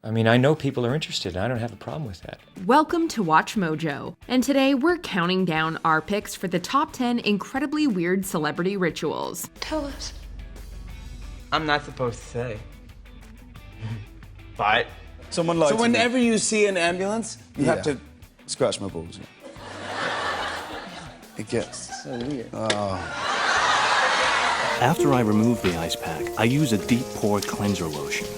I mean, I know people are interested, and I don't have a problem with that. Welcome to Watch Mojo, and today we're counting down our picks for the top 10 incredibly weird celebrity rituals. Tell us. I'm not supposed to say. But Someone lied to me. whenever you see an ambulance, you have to scratch my balls. It gets so weird. After I remove the ice pack, I use a deep pore cleanser lotion.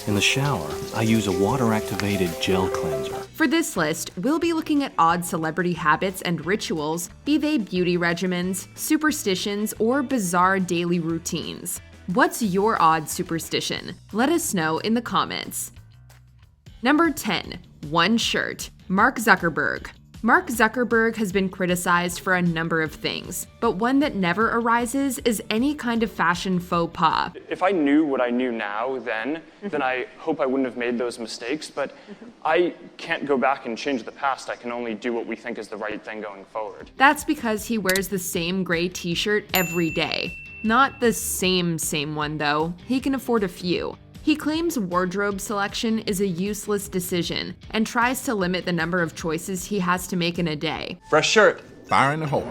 In the shower, I use a water-activated gel cleanser. For this list, we'll be looking at odd celebrity habits and rituals, be they beauty regimens, superstitions, or bizarre daily routines. What's your odd superstition? Let us know in the comments. Number 10. One shirt. Mark Zuckerberg. Mark Zuckerberg has been criticized for a number of things, but one that never arises is any kind of fashion faux pas. If I knew what I knew now then I hope I wouldn't have made those mistakes, but I can't go back and change the past. I can only do what we think is the right thing going forward. That's because he wears the same gray t-shirt every day. Not the same one though, he can afford a few. He claims wardrobe selection is a useless decision and tries to limit the number of choices he has to make in a day. fresh shirt. Fire in the hole.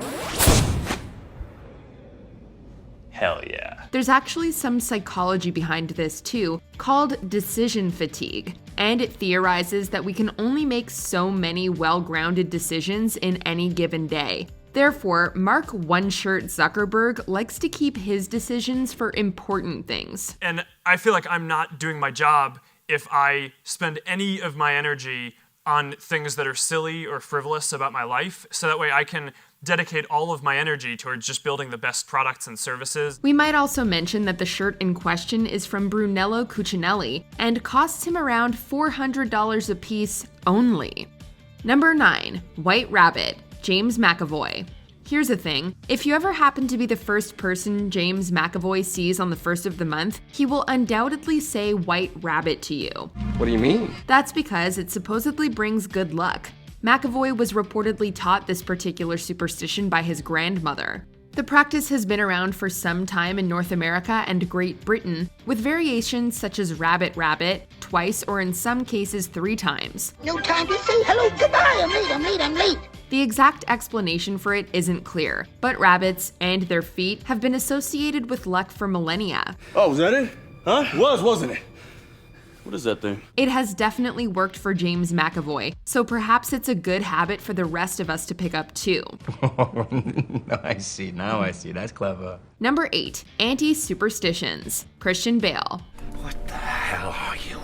Hell yeah. There's actually some psychology behind this too, called decision fatigue, and it theorizes that we can only make so many well-grounded decisions in any given day. Therefore, Mark One-Shirt Zuckerberg likes to keep his decisions for important things. And I feel like I'm not doing my job if I spend any of my energy on things that are silly or frivolous about my life, so that way I can dedicate all of my energy towards just building the best products and services. We might also mention that the shirt in question is from Brunello Cucinelli and costs him around $400 a piece only. Number 9. White Rabbit. James McAvoy. Here's the thing, if you ever happen to be the first person James McAvoy sees on the first of the month, he will undoubtedly say White Rabbit to you. What do you mean? That's because it supposedly brings good luck. McAvoy was reportedly taught this particular superstition by his grandmother. The practice has been around for some time in North America and Great Britain, with variations such as rabbit rabbit, twice or in some cases 3 times. No time to say hello, goodbye, I'm late. The exact explanation for it isn't clear, but rabbits and their feet have been associated with luck for millennia. Oh, was that it? Huh? Wasn't it? What is that thing? It has definitely worked for James McAvoy, so perhaps it's a good habit for the rest of us to pick up too. Now I see. That's clever. Number 8. Anti-superstitions. Christian Bale. What the hell are you?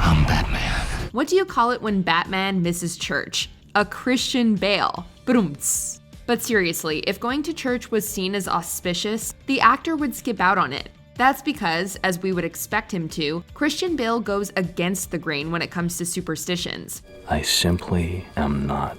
I'm Batman. What do you call it when Batman misses church? A Christian Bale. Brumts. But seriously, if going to church was seen as auspicious, the actor would skip out on it. That's because, as we would expect him to, Christian Bale goes against the grain when it comes to superstitions. I simply am not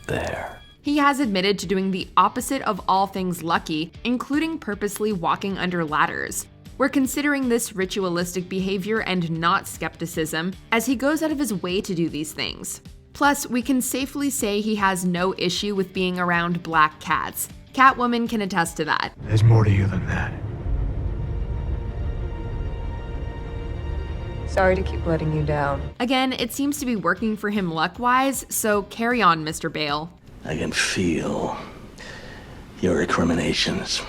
there. He has admitted to doing the opposite of all things lucky, including purposely walking under ladders. We're considering this ritualistic behavior and not skepticism, as he goes out of his way to do these things. Plus, we can safely say he has no issue with being around black cats. Catwoman can attest to that. There's more to you than that. Sorry to keep letting you down. Again, it seems to be working for him luck-wise, so carry on, Mr. Bale. I can feel your recriminations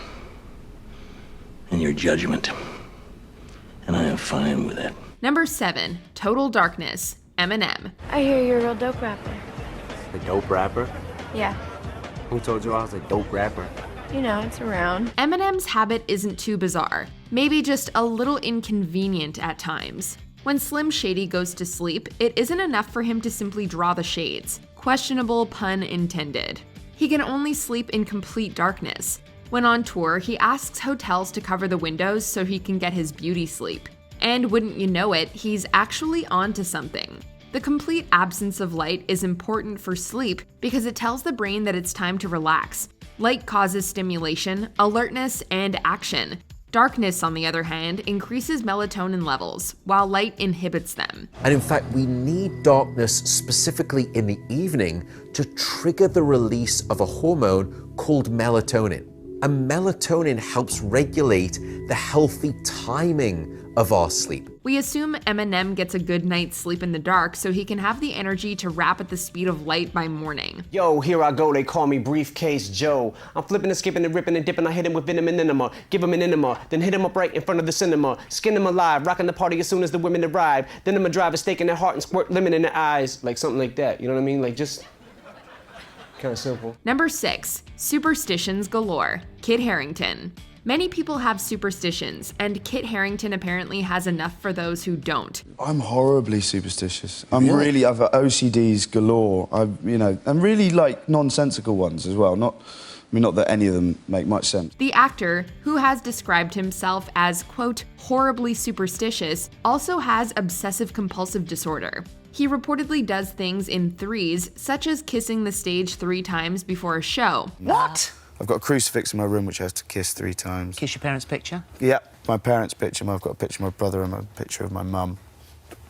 and your judgment, and I am fine with it. Number 7. Total Darkness. Eminem. I hear you're a real dope rapper. A dope rapper? Yeah. Who told you I was a dope rapper? You know, it's around. Eminem's habit isn't too bizarre, maybe just a little inconvenient at times. When Slim Shady goes to sleep, it isn't enough for him to simply draw the shades. Questionable pun intended. He can only sleep in complete darkness. When on tour, he asks hotels to cover the windows so he can get his beauty sleep. And wouldn't you know it, he's actually onto something. The complete absence of light is important for sleep because it tells the brain that it's time to relax. Light causes stimulation, alertness, and action. Darkness, on the other hand, increases melatonin levels, while light inhibits them. And in fact, we need darkness specifically in the evening to trigger the release of a hormone called melatonin. and melatonin helps regulate the healthy timing of our sleep. We assume Eminem gets a good night's sleep in the dark so he can have the energy to rap at the speed of light by morning. Yo, here I go, they call me Briefcase Joe. I'm flipping and skipping and ripping and dipping, I hit him with venom and enema, give him an enema, then hit him up right in front of the cinema, skin him alive, rocking the party as soon as the women arrive, then I'ma drive a stake in their heart and squirt lemon in their eyes, like something like that, you know what I mean? Like just kind of simple. Number 6, superstitions galore. Kit Harington. Many people have superstitions, and Kit Harington apparently has enough for those who don't. I'm horribly superstitious. I've got OCDs galore. And really like nonsensical ones as well. Not that any of them make much sense. The actor, who has described himself as, quote, horribly superstitious, also has obsessive-compulsive disorder. He reportedly does things in threes, such as kissing the stage 3 times before a show. What? I've got a crucifix in my room which I have to kiss 3 times. Kiss your parents' picture? Yeah, my parents' picture. I've got a picture of my brother and a picture of my mum.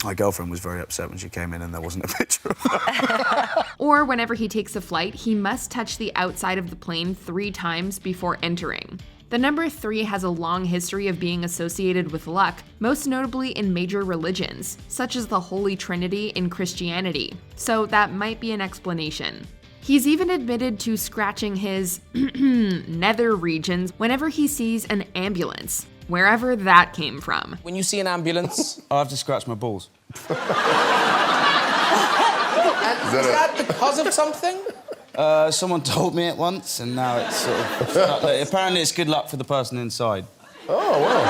My girlfriend was very upset when she came in and there wasn't a picture of her. Or whenever he takes a flight, he must touch the outside of the plane 3 times before entering. The number 3 has a long history of being associated with luck, most notably in major religions, such as the Holy Trinity in Christianity, so that might be an explanation. He's even admitted to scratching his nether regions whenever he sees an ambulance, wherever that came from. When you see an ambulance, I have to scratch my balls. Is that because of something? Someone told me it once, and now it's sort of... apparently it's good luck for the person inside. Oh, wow.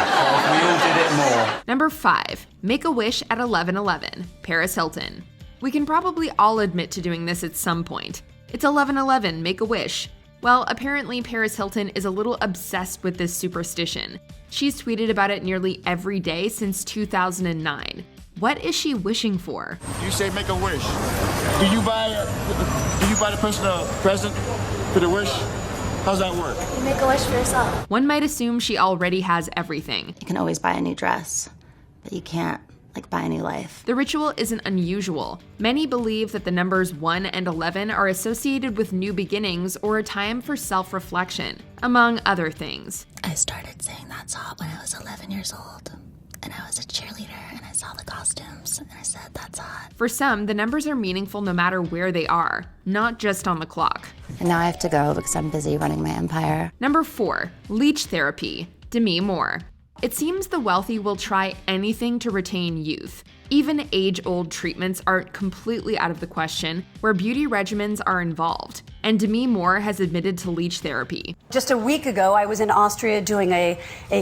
So we all did it more. Number 5, make a wish at 11:11, Paris Hilton. We can probably all admit to doing this at some point. It's 11:11, make a wish. Well, apparently Paris Hilton is a little obsessed with this superstition. She's tweeted about it nearly every day since 2009. What is she wishing for? You say make a wish. Do you buy the person a present for the wish? How's that work? You make a wish for yourself. One might assume she already has everything. You can always buy a new dress, but you can't, buy a new life. The ritual isn't unusual. Many believe that the numbers 1 and 11 are associated with new beginnings or a time for self-reflection, among other things. I started saying that's hot when I was 11 years old. And I was a cheerleader, and I saw the costumes, and I said, that's hot. For some, the numbers are meaningful no matter where they are, not just on the clock. And now I have to go because I'm busy running my empire. Number 4, leech therapy, Demi Moore. It seems the wealthy will try anything to retain youth. Even age-old treatments aren't completely out of the question, where beauty regimens are involved. And Demi Moore has admitted to leech therapy. Just a week ago, I was in Austria doing a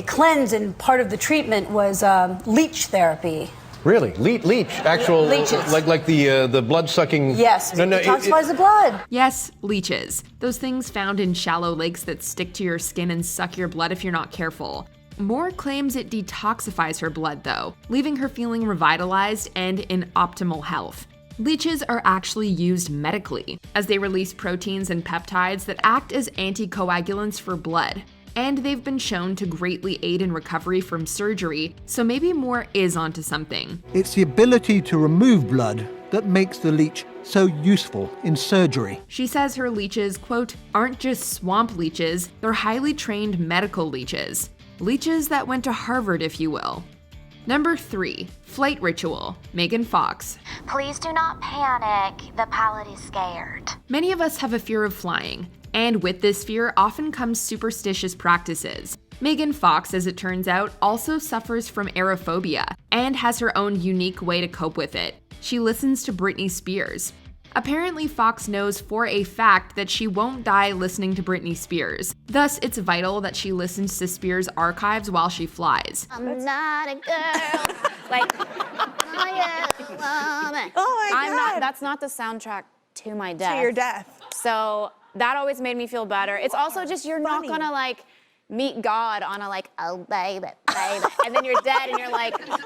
cleanse, and part of the treatment was leech therapy. Really? Leech? Actual... Leeches. Like the blood-sucking... Yes, detoxifies the blood. Yes, leeches. Those things found in shallow lakes that stick to your skin and suck your blood if you're not careful. Moore claims it detoxifies her blood, though, leaving her feeling revitalized and in optimal health. Leeches are actually used medically, as they release proteins and peptides that act as anticoagulants for blood. And they've been shown to greatly aid in recovery from surgery, so maybe Moore is onto something. It's the ability to remove blood that makes the leech so useful in surgery. She says her leeches, quote, aren't just swamp leeches, they're highly trained medical leeches. Leeches that went to Harvard, if you will. Number 3, flight ritual, Megan Fox. Please do not panic. The pilot is scared. Many of us have a fear of flying, and with this fear often comes superstitious practices. Megan Fox, as it turns out, also suffers from aerophobia and has her own unique way to cope with it. She listens to Britney Spears. Apparently, Fox knows for a fact that she won't die listening to Britney Spears. Thus, it's vital that she listens to Spears' archives while she flies. I'm not a girl. I am a woman. Oh my God. That's not the soundtrack to my death. To your death. So that always made me feel better. It's also just you're not gonna meet God on a oh baby, baby, and then you're dead and you're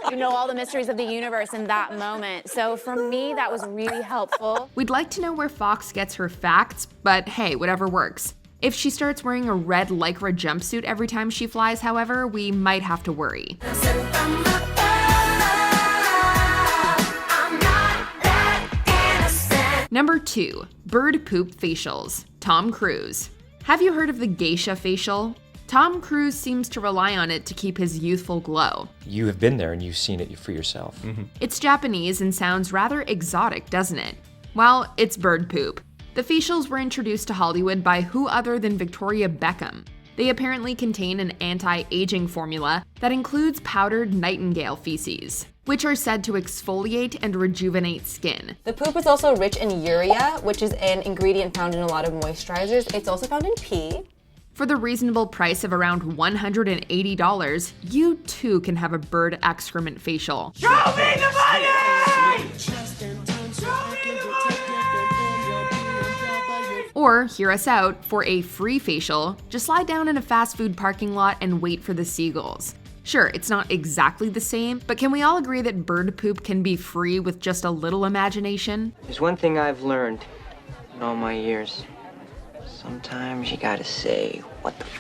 you know all the mysteries of the universe in that moment. So for me, that was really helpful. We'd like to know where Fox gets her facts, but hey, whatever works. If she starts wearing a red Lycra jumpsuit every time she flies, however, we might have to worry. Number 2, bird poop facials, Tom Cruise. Have you heard of the geisha facial? Tom Cruise seems to rely on it to keep his youthful glow. You have been there and you've seen it for yourself. It's Japanese and sounds rather exotic, doesn't it? Well, it's bird poop. The facials were introduced to Hollywood by who other than Victoria Beckham. They apparently contain an anti-aging formula that includes powdered nightingale feces, which are said to exfoliate and rejuvenate skin. The poop is also rich in urea, which is an ingredient found in a lot of moisturizers. It's also found in pee. For the reasonable price of around $180, you too can have a bird excrement facial. Show me the money! Or hear us out for a free facial. Just lie down in a fast food parking lot and wait for the seagulls. Sure, it's not exactly the same, but can we all agree that bird poop can be free with just a little imagination? There's one thing I've learned in all my years. Sometimes you gotta say, what the f***?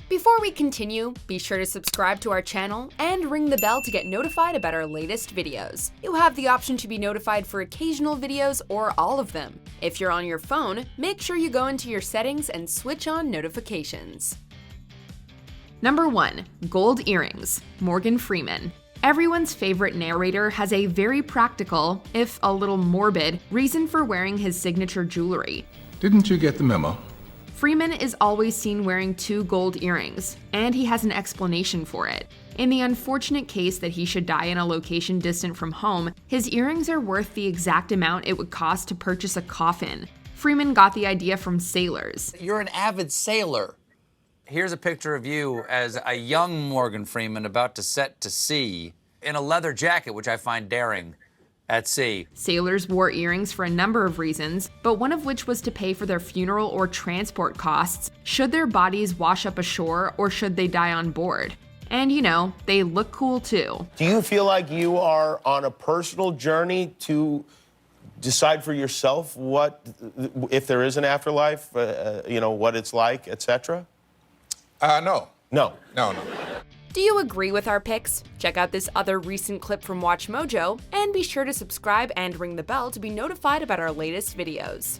Before we continue, be sure to subscribe to our channel and ring the bell to get notified about our latest videos. You have the option to be notified for occasional videos or all of them. If you're on your phone, make sure you go into your settings and switch on notifications. Number 1. Gold earrings. Morgan Freeman. Everyone's favorite narrator has a very practical, if a little morbid, reason for wearing his signature jewelry. Didn't you get the memo? Freeman is always seen wearing 2 gold earrings, and he has an explanation for it. In the unfortunate case that he should die in a location distant from home, his earrings are worth the exact amount it would cost to purchase a coffin. Freeman got the idea from sailors. You're an avid sailor. Here's a picture of you as a young Morgan Freeman about to set to sea in a leather jacket, which I find daring. At sea. Sailors wore earrings for a number of reasons, but one of which was to pay for their funeral or transport costs, should their bodies wash up ashore or should they die on board. And you know, they look cool too. Do you feel like you are on a personal journey to decide for yourself what, if there is an afterlife, you know, what it's like, etc.? No. No. No. Do you agree with our picks? Check out this other recent clip from WatchMojo, and be sure to subscribe and ring the bell to be notified about our latest videos.